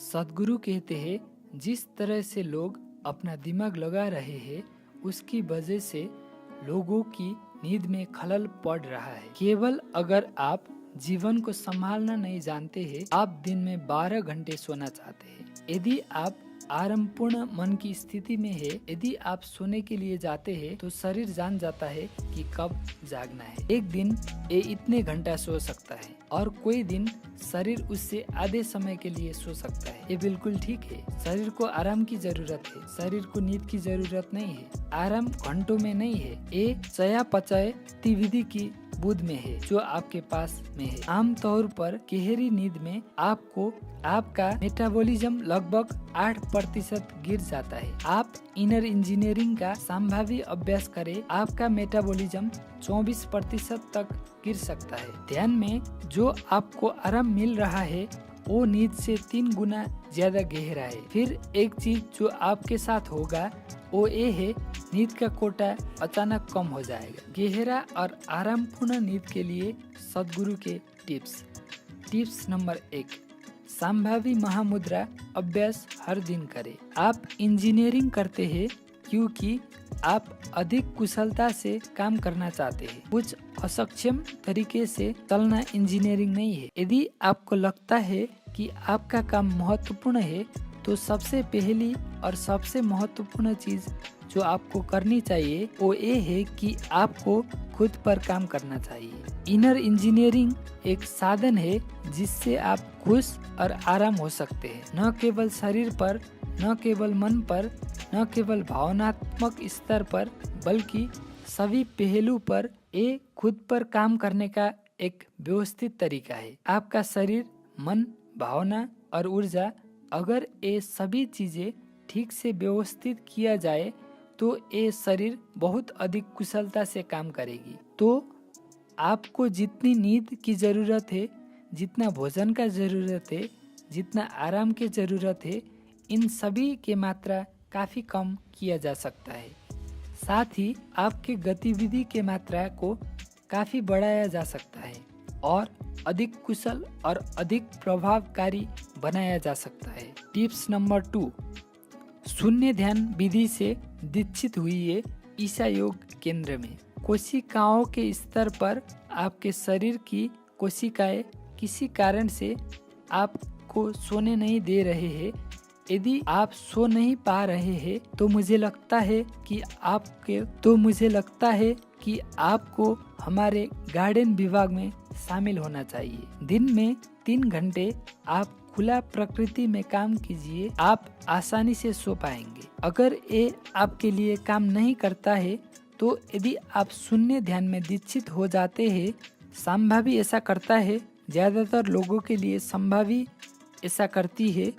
सदगुरु कहते हैं जिस तरह से लोग अपना दिमाग लगा रहे हैं उसकी वजह से लोगों की नींद में खलल पड़ रहा है। केवल अगर आप जीवन को संभालना नहीं जानते हैं, आप दिन में 12 घंटे सोना चाहते हैं। यदि आप आरामपूर्ण मन की स्थिति में है, यदि आप सोने के लिए जाते हैं तो शरीर जान जाता है कि कब जागना है। एक दिन ये इतने घंटा सो सकता है और कोई दिन शरीर उससे आधे समय के लिए सो सकता है। ये बिल्कुल ठीक है। शरीर को आराम की जरूरत है, शरीर को नींद की जरूरत नहीं है। आराम घंटों में नहीं है, ये चयापचय गतिविधि की बुद्ध में है जो आपके पास में है। आमतौर पर गहरी नींद में आपका मेटाबॉलिज्म लगभग 8% गिर जाता है। आप इनर इंजीनियरिंग का संभावी अभ्यास करें, आपका मेटाबॉलिज्म 24% तक गिर सकता है। ध्यान में जो आपको आराम मिल रहा है वो नींद से 3 गुना ज्यादा गहरा है। फिर एक चीज जो आपके साथ होगा वो ये है, नींद का कोटा अचानक कम हो जाएगा। गहरा और आरामपूर्ण नींद के लिए सदगुरु के टिप्स नंबर 1, संभावी महामुद्रा अभ्यास हर दिन करें। आप इंजीनियरिंग करते हैं क्योंकि आप अधिक कुशलता से काम करना चाहते हैं। कुछ असक्षम तरीके से चलना इंजीनियरिंग नहीं है। यदि आपको लगता है कि आपका काम महत्वपूर्ण है तो सबसे पहली और सबसे महत्वपूर्ण चीज जो आपको करनी चाहिए वो ये है कि आपको खुद पर काम करना चाहिए। इनर इंजीनियरिंग एक साधन है जिससे आप खुश और आराम हो सकते हैं, न केवल शरीर पर, न केवल मन पर, न केवल भावनात्मक स्तर पर, बल्कि सभी पहलू पर। ये खुद पर काम करने का एक व्यवस्थित तरीका है। आपका शरीर, मन, भावना और ऊर्जा, अगर ये सभी चीजें ठीक से व्यवस्थित किया जाए तो ये शरीर बहुत अधिक कुशलता से काम करेगी। तो आपको जितनी नींद की जरूरत है, जितना भोजन का जरूरत है, जितना आराम की जरूरत है, इन सभी की मात्रा काफी कम किया जा सकता है। साथ ही आपके गतिविधि के मात्रा को काफी बढ़ाया जा सकता है और अधिक कुशल और अधिक प्रभावकारी बनाया जा सकता है। टिप्स नंबर 2, शून्य ध्यान विधि से दीक्षित हुई ईसा योग केंद्र में। कोशिकाओं के स्तर पर आपके शरीर की कोशिकाएं किसी कारण से आपको सोने नहीं दे रहे हैं। यदि आप सो नहीं पा रहे हैं तो मुझे लगता है कि आपको हमारे गार्डन विभाग में शामिल होना चाहिए। दिन में 3 घंटे आप खुला प्रकृति में काम कीजिए, आप आसानी से सो पाएंगे। अगर ये आपके लिए काम नहीं करता है तो यदि आप शून्य ध्यान में दीक्षित हो जाते हैं, संभावी ऐसा करता है, ज्यादातर लोगों के लिए संभावी ऐसा करती है।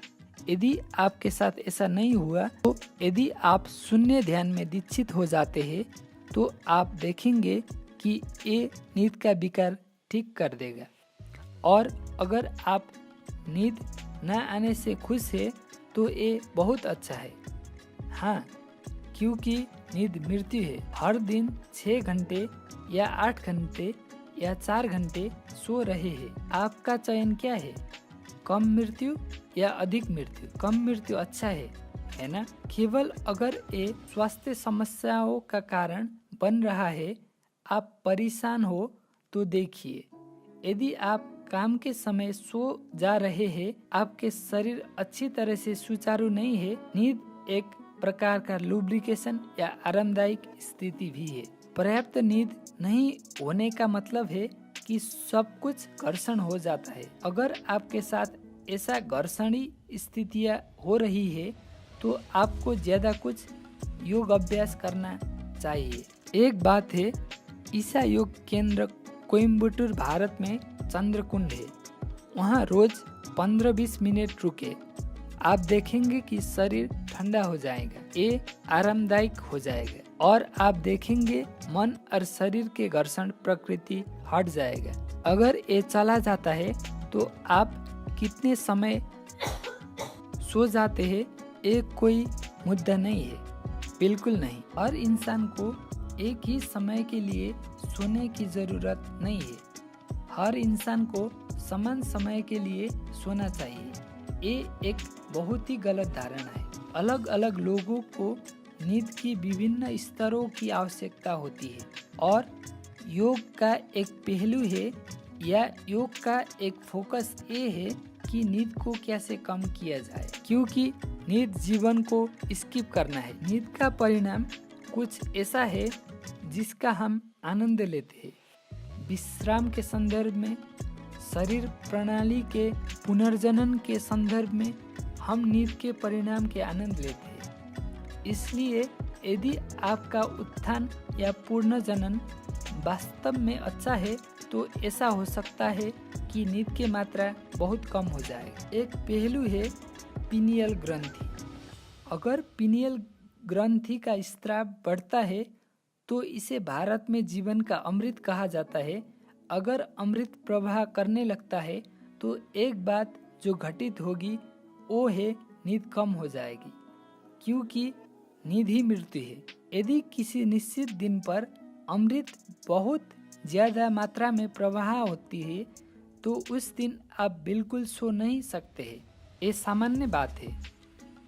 यदि आपके साथ ऐसा नहीं हुआ तो यदि आप शून्य ध्यान में दीक्षित हो जाते हैं तो आप देखेंगे कि ये नींद का विकार ठीक कर देगा। और अगर आप नींद न आने से खुश है तो ये बहुत अच्छा है। हाँ, क्योंकि नींद मृत्यु है। हर दिन 6 घंटे या 8 घंटे या 4 घंटे सो रहे हैं। आपका चयन क्या है? कम मृत्यु या अधिक मृत्यु? कम मृत्यु अच्छा है ना? केवल अगर ये स्वास्थ्य समस्याओं का कारण बन रहा है, आप परेशान हो तो देखिए। यदि आप काम के समय सो जा रहे हैं, आपके शरीर अच्छी तरह से सुचारू नहीं है, नींद एक प्रकार का लुब्रिकेशन या आरामदायक स्थिति भी है। पर्याप्त नींद नहीं होने का मतलब है कि सब कुछ घर्षण हो जाता है। अगर आपके साथ ऐसा घर्षणी स्थितियां हो रही है तो आपको ज्यादा कुछ योग अभ्यास करना चाहिए। एक बात है, ईसा योग केंद्र कोयम्बटूर भारत में चंद्रकुंड है। वहाँ रोज 15-20 मिनट रुके, आप देखेंगे कि शरीर ठंडा हो जाएगा, ये आरामदायक हो जाएगा और आप देखेंगे मन और शरीर के घर्षण प्रकृति हट जाएगा। अगर ये चला जाता है तो आप कितने समय सो जाते हैं ये कोई मुद्दा नहीं है, बिल्कुल नहीं। हर इंसान को एक ही समय के लिए सोने की जरूरत नहीं है। हर इंसान को समान समय के लिए सोना चाहिए। ये एक बहुत ही गलत धारणा है। अलग अलग लोगों को नींद की विभिन्न स्तरों की आवश्यकता होती है और योग का एक पहलू है या योग का एक फोकस ये है कि नींद को कैसे कम किया जाए, क्योंकि नींद जीवन को स्किप करना है। नींद का परिणाम कुछ ऐसा है जिसका हम आनंद लेते हैं। विश्राम के संदर्भ में, शरीर प्रणाली के पुनर्जनन के संदर्भ में हम नींद के परिणाम के आनंद लेते हैं। इसलिए यदि आपका उत्थान या पुनर्जनन वास्तव में अच्छा है तो ऐसा हो सकता है कि नींद की मात्रा बहुत कम हो जाए। एक पहलू है पीनियल ग्रंथि। अगर पीनियल ग्रंथि का स्राव बढ़ता है तो इसे भारत में जीवन का अमृत कहा जाता है। अगर अमृत प्रवाह करने लगता है तो एक बात जो घटित होगी वो है नींद कम हो जाएगी, क्योंकि नींद ही मृत्यु है। यदि किसी निश्चित दिन पर अमृत बहुत ज़्यादा मात्रा में प्रवाह होती है तो उस दिन आप बिल्कुल सो नहीं सकते हैं। ये सामान्य बात है।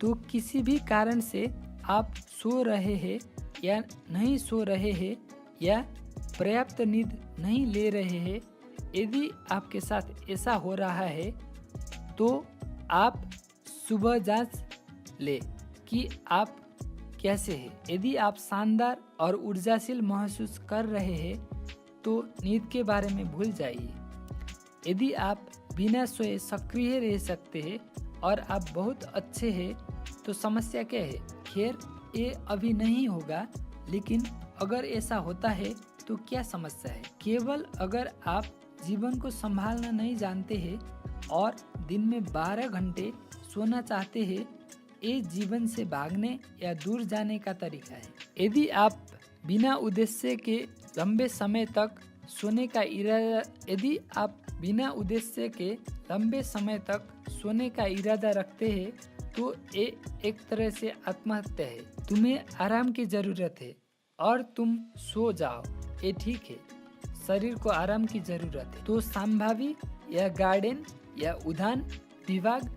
तो किसी भी कारण से आप सो रहे हैं या नहीं सो रहे हैं या पर्याप्त नींद नहीं ले रहे हैं, यदि आपके साथ ऐसा हो रहा है तो आप सुबह जांच ले कि आप कैसे हैं। यदि आप शानदार और ऊर्जाशील महसूस कर रहे हैं तो नींद के बारे में भूल जाइए। यदि आप बिना सोए सक्रिय रह सकते हैं और आप बहुत अच्छे हैं तो समस्या क्या है? खैर, ये अभी नहीं होगा, लेकिन अगर ऐसा होता है तो क्या समस्या है? केवल अगर आप जीवन को संभालना नहीं जानते हैं और दिन में 12 घंटे सोना चाहते हैं, ये जीवन से भागने या दूर जाने का तरीका है। यदि आप बिना उद्देश्य के लंबे समय तक सोने का इरादा रखते हैं तो ये एक तरह से आत्महत्या है। तुम्हें आराम की जरूरत है और तुम सो जाओ, ये ठीक है। शरीर को आराम की जरूरत है तो संभावी या गार्डन या उद्यान विभाग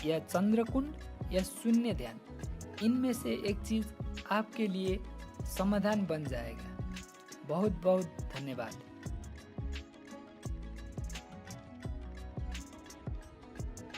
या चंद्रकुंड या शून्य ध्यान, इनमें से एक चीज आपके लिए समाधान बन जाएगा। बहुत बहुत धन्यवाद।